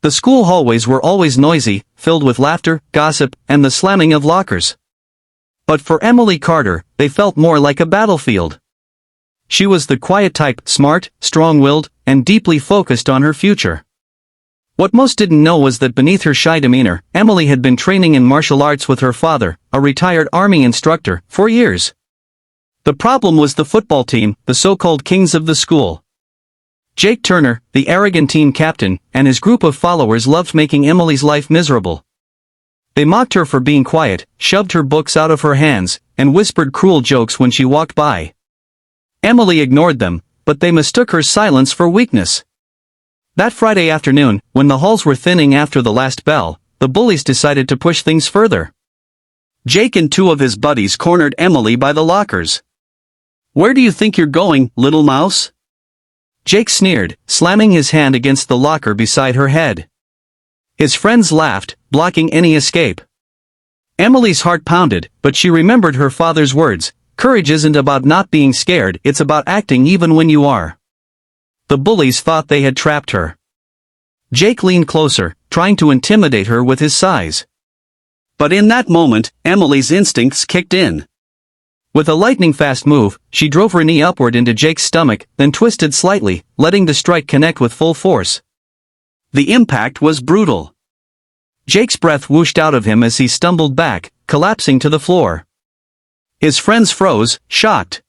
The school hallways were always noisy, filled with laughter, gossip, and the slamming of lockers. But for Emily Carter, they felt more like a battlefield. She was the quiet type, smart, strong-willed, and deeply focused on her future. What most didn't know was that beneath her shy demeanor, Emily had been training in martial arts with her father, a retired Army instructor, for years. The problem was the football team, the so-called kings of the school. Jake Turner, the arrogant team captain, and his group of followers loved making Emily's life miserable. They mocked her for being quiet, shoved her books out of her hands, and whispered cruel jokes when she walked by. Emily ignored them, but they mistook her silence for weakness. That Friday afternoon, when the halls were thinning after the last bell, the bullies decided to push things further. Jake and two of his buddies cornered Emily by the lockers. "Where do you think you're going, little mouse?" Jake sneered, slamming his hand against the locker beside her head. His friends laughed, blocking any escape. Emily's heart pounded, but she remembered her father's words, "Courage isn't about not being scared, it's about acting even when you are." The bullies thought they had trapped her. Jake leaned closer, trying to intimidate her with his size. But in that moment, Emily's instincts kicked in. With a lightning-fast move, she drove her knee upward into Jake's stomach, then twisted slightly, letting the strike connect with full force. The impact was brutal. Jake's breath whooshed out of him as he stumbled back, collapsing to the floor. His friends froze, shocked.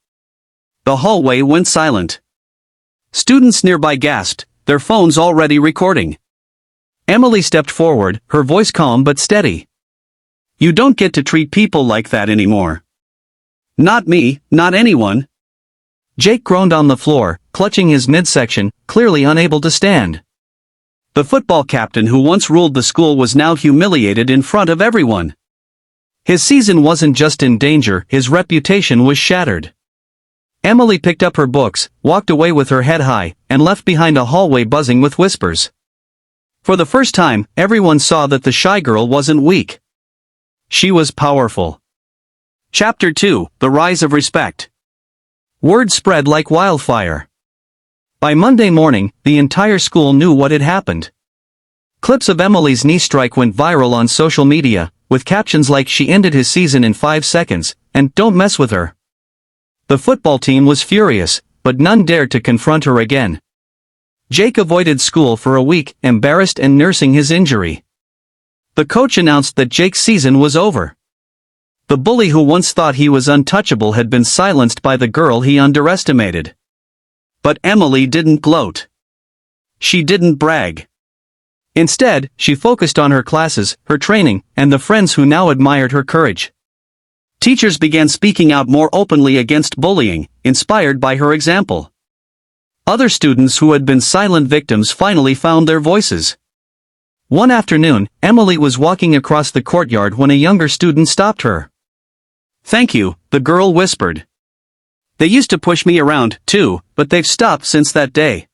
The hallway went silent. Students nearby gasped, their phones already recording. Emily stepped forward, her voice calm but steady. "You don't get to treat people like that anymore. Not me, not anyone." Jake groaned on the floor, clutching his midsection, clearly unable to stand. The football captain who once ruled the school was now humiliated in front of everyone. His season wasn't just in danger, his reputation was shattered. Emily picked up her books, walked away with her head high, and left behind a hallway buzzing with whispers. For the first time, everyone saw that the shy girl wasn't weak. She was powerful. Chapter 2: The Rise of Respect. Word spread like wildfire. By Monday morning, the entire school knew what had happened. Clips of Emily's knee strike went viral on social media, with captions like "She ended his season in 5 seconds," and "Don't mess with her." The football team was furious, but none dared to confront her again. Jake avoided school for a week, embarrassed and nursing his injury. The coach announced that Jake's season was over. The bully who once thought he was untouchable had been silenced by the girl he underestimated. But Emily didn't gloat. She didn't brag. Instead, she focused on her classes, her training, and the friends who now admired her courage. Teachers began speaking out more openly against bullying, inspired by her example. Other students who had been silent victims finally found their voices. One afternoon, Emily was walking across the courtyard when a younger student stopped her. "Thank you," the girl whispered. "They used to push me around, too, but they've stopped since that day."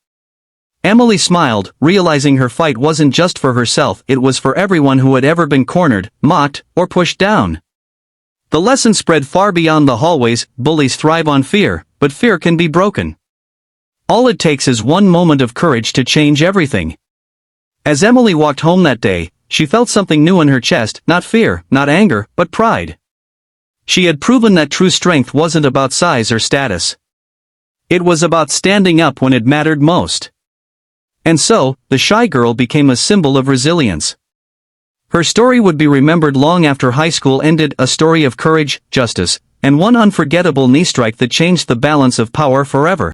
Emily smiled, realizing her fight wasn't just for herself, it was for everyone who had ever been cornered, mocked, or pushed down. The lesson spread far beyond the hallways. Bullies thrive on fear, but fear can be broken. All it takes is one moment of courage to change everything. As Emily walked home that day, she felt something new in her chest, not fear, not anger, but pride. She had proven that true strength wasn't about size or status. It was about standing up when it mattered most. And so, the shy girl became a symbol of resilience. Her story would be remembered long after high school ended, a story of courage, justice, and one unforgettable knee strike that changed the balance of power forever.